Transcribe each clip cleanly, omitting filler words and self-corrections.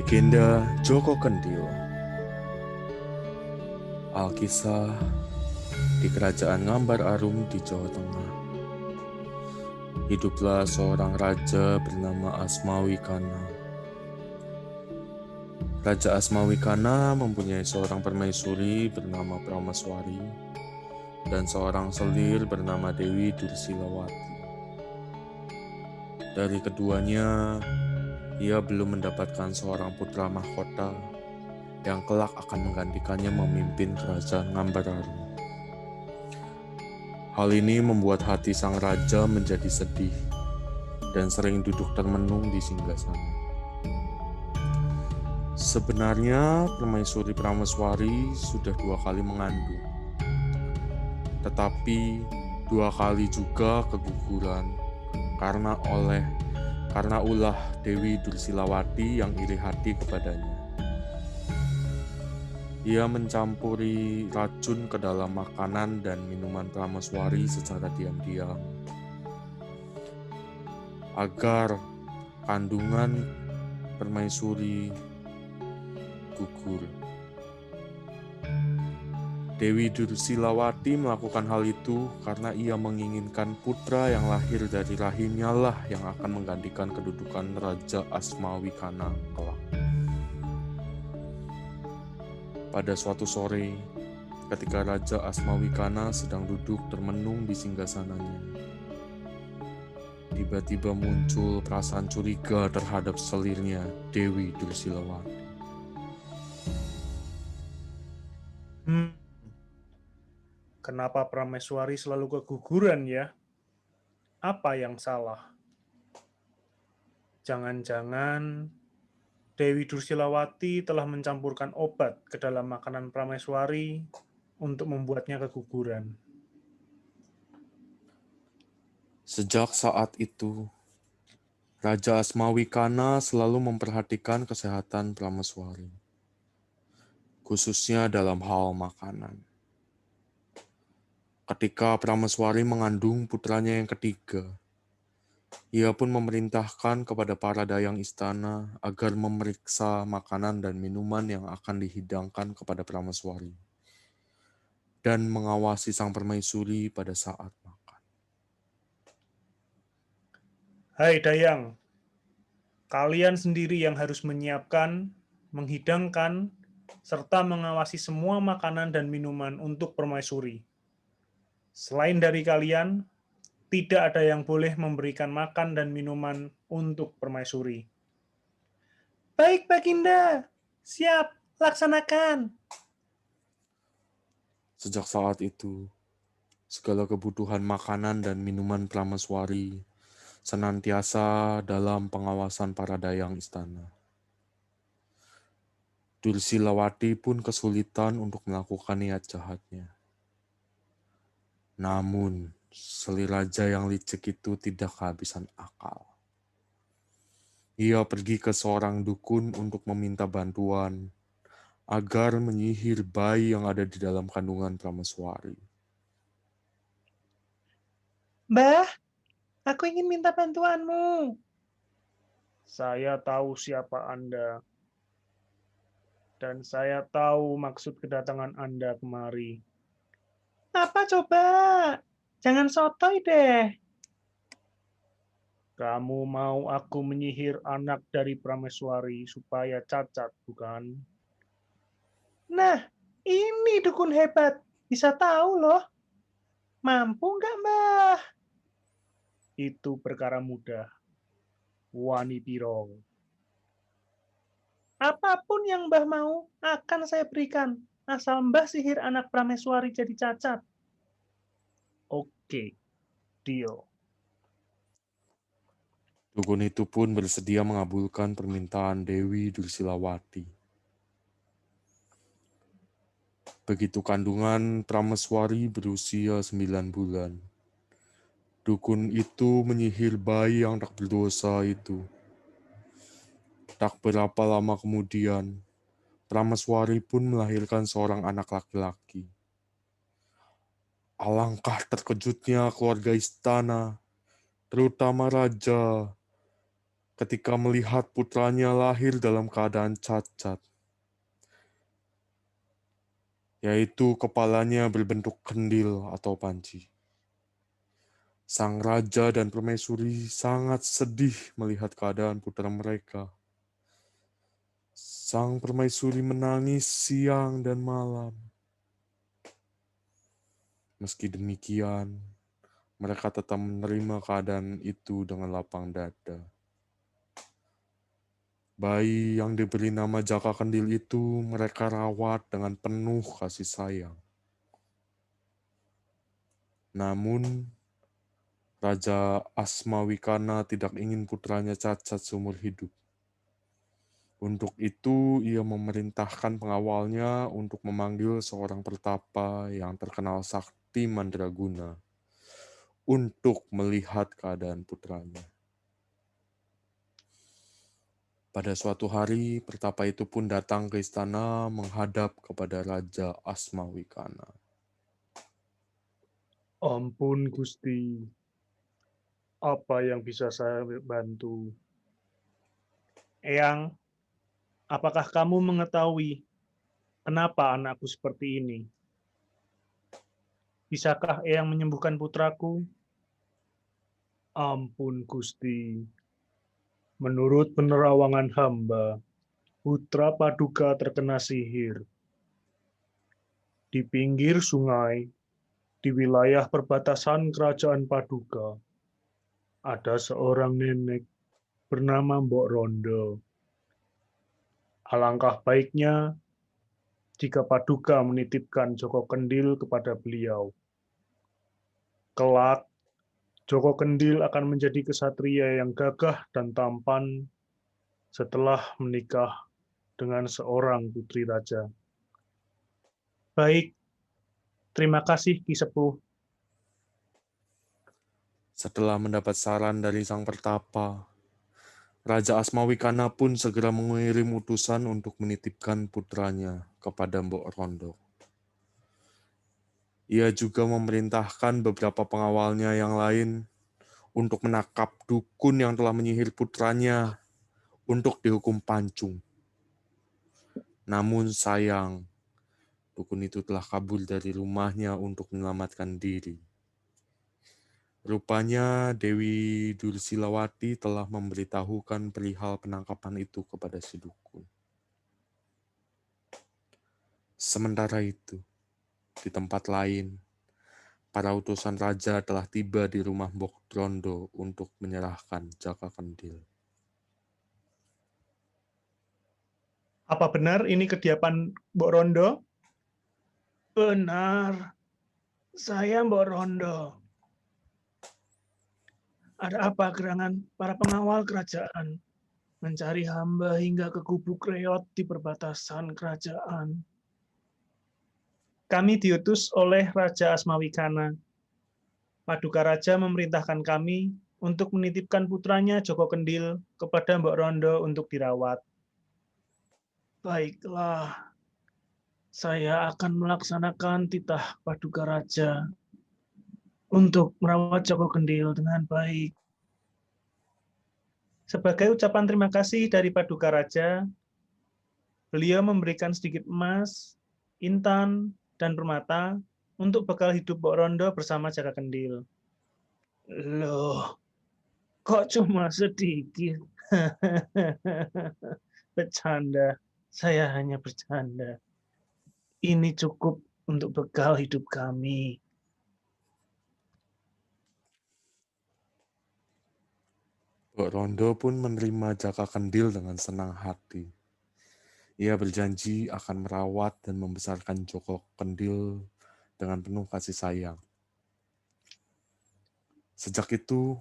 Legenda Joko Kendil. Alkisah di Kerajaan Ngambar Arum di Jawa Tengah. Hiduplah seorang raja bernama Asmawikana. Raja Asmawikana mempunyai seorang permaisuri bernama Prameswari dan seorang selir bernama Dewi Dursilawati. Dari keduanya, ia belum mendapatkan seorang putra mahkota yang kelak akan menggantikannya memimpin kerajaan Ngambar Arum. Hal ini membuat hati sang raja menjadi sedih dan sering duduk termenung di singgasana. Sebenarnya permaisuri Prameswari sudah 2 kali mengandung, tetapi 2 kali juga keguguran karena ulah Dewi Dursilawati yang iri hati kepadanya. Ia mencampuri racun ke dalam makanan dan minuman Prameswari secara diam-diam agar kandungan permaisuri gugur. Dewi Dursilawati melakukan hal itu karena ia menginginkan putra yang lahir dari rahimnya lah yang akan menggantikan kedudukan Raja Asmawikana kelak. Pada suatu sore, ketika Raja Asmawikana sedang duduk termenung di singgasananya, tiba-tiba muncul perasaan curiga terhadap selirnya, Dewi Dursilawati. Kenapa Prameswari selalu keguguran ya? Apa yang salah? Jangan-jangan Dewi Dursilawati telah mencampurkan obat ke dalam makanan Prameswari untuk membuatnya keguguran. Sejak saat itu, Raja Asmawikana selalu memperhatikan kesehatan Prameswari, khususnya dalam hal makanan. Ketika Prameswari mengandung putranya yang ketiga, ia pun memerintahkan kepada para dayang istana agar memeriksa makanan dan minuman yang akan dihidangkan kepada Prameswari dan mengawasi sang permaisuri pada saat makan. Hai dayang, kalian sendiri yang harus menyiapkan, menghidangkan, serta mengawasi semua makanan dan minuman untuk permaisuri. Selain dari kalian, tidak ada yang boleh memberikan makan dan minuman untuk permaisuri. Baik, Baginda. Siap, laksanakan. Sejak saat itu, segala kebutuhan makanan dan minuman Prameswari senantiasa dalam pengawasan para dayang istana. Dursilawati pun kesulitan untuk melakukan niat jahatnya. Namun, selir raja yang licik itu tidak kehabisan akal. Ia pergi ke seorang dukun untuk meminta bantuan agar menyihir bayi yang ada di dalam kandungan Prameswari. Mbah, aku ingin minta bantuanmu. Saya tahu siapa Anda. Dan saya tahu maksud kedatangan Anda kemari. Apa coba? Jangan sotoy deh. Kamu mau aku menyihir anak dari Prameswari supaya cacat, bukan? Nah, ini dukun hebat. Bisa tahu loh. Mampu nggak, Mbah? Itu perkara mudah. Wani Piro. Apapun yang Mbah mau, akan saya berikan. Asal Mbah sihir anak Prameswari jadi cacat. Oke, deal. Dukun itu pun bersedia mengabulkan permintaan Dewi Dursilawati. Begitu kandungan Prameswari berusia 9 bulan, dukun itu menyihir bayi yang tak berdosa itu. Tak berapa lama kemudian, Prameswari pun melahirkan seorang anak laki-laki. Alangkah terkejutnya keluarga istana, terutama raja, ketika melihat putranya lahir dalam keadaan cacat, yaitu kepalanya berbentuk kendil atau panci. Sang raja dan permaisuri sangat sedih melihat keadaan putra mereka. Sang permaisuri menangis siang dan malam. Meski demikian, mereka tetap menerima keadaan itu dengan lapang dada. Bayi yang diberi nama Jaka Kendil itu mereka rawat dengan penuh kasih sayang. Namun, Raja Asmawikana tidak ingin putranya cacat seumur hidup. Untuk itu, ia memerintahkan pengawalnya untuk memanggil seorang pertapa yang terkenal sakti mandraguna untuk melihat keadaan putranya. Pada suatu hari, pertapa itu pun datang ke istana menghadap kepada Raja Asmawikana. Ampun Gusti, apa yang bisa saya bantu? Eyang, apakah kamu mengetahui kenapa anakku seperti ini? Bisakah Eyang menyembuhkan putraku? Ampun Gusti, menurut penerawangan hamba, putra Paduka terkena sihir. Di pinggir sungai, di wilayah perbatasan kerajaan Paduka, ada seorang nenek bernama Mbok Rondo. Alangkah baiknya jika Paduka menitipkan Joko Kendil kepada beliau. Kelak, Joko Kendil akan menjadi kesatria yang gagah dan tampan setelah menikah dengan seorang putri raja. Baik, terima kasih Ki Sepuh. Setelah mendapat saran dari sang pertapa, Raja Asmawikana pun segera mengirim utusan untuk menitipkan putranya kepada Mbok Rondo. Ia juga memerintahkan beberapa pengawalnya yang lain untuk menangkap dukun yang telah menyihir putranya untuk dihukum pancung. Namun sayang, dukun itu telah kabur dari rumahnya untuk menyelamatkan diri. Rupanya Dewi Dursilawati telah memberitahukan perihal penangkapan itu kepada si dukun. Sementara itu, di tempat lain, para utusan raja telah tiba di rumah Mbok Rondo untuk menyerahkan Jaka Kendil. Apa benar ini kediaman Mbok Rondo? Benar, saya Mbok Rondo. Ada apa gerangan para pengawal kerajaan mencari hamba hingga ke gubuk reot di perbatasan kerajaan? Kami diutus oleh Raja Asmawikana. Paduka Raja memerintahkan kami untuk menitipkan putranya Joko Kendil kepada Mbok Rondo untuk dirawat. Baiklah, saya akan melaksanakan titah Paduka Raja untuk merawat Joko Kendil dengan baik. Sebagai ucapan terima kasih dari Paduka Raja, beliau memberikan sedikit emas, intan, dan permata untuk bekal hidup Mbok Rondo bersama Jaka Kendil. Loh, kok cuma sedikit? Bercanda, saya hanya bercanda. Ini cukup untuk bekal hidup kami. Mbok Rondo pun menerima Jaka Kendil dengan senang hati. Ia berjanji akan merawat dan membesarkan Joko Kendil dengan penuh kasih sayang. Sejak itu,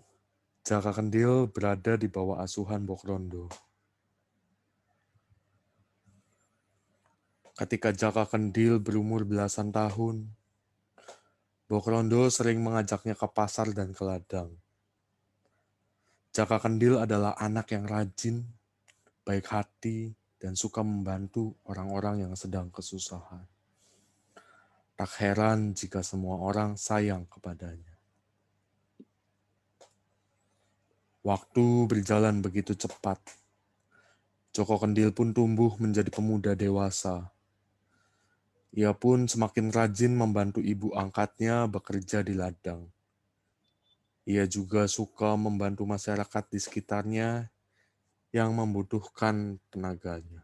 Jaka Kendil berada di bawah asuhan Mbok Rondo. Ketika Jaka Kendil berumur belasan tahun, Mbok Rondo sering mengajaknya ke pasar dan ke ladang. Jaka Kendil adalah anak yang rajin, baik hati, dan suka membantu orang-orang yang sedang kesusahan. Tak heran jika semua orang sayang kepadanya. Waktu berjalan begitu cepat. Joko Kendil pun tumbuh menjadi pemuda dewasa. Ia pun semakin rajin membantu ibu angkatnya bekerja di ladang. Ia juga suka membantu masyarakat di sekitarnya yang membutuhkan tenaganya.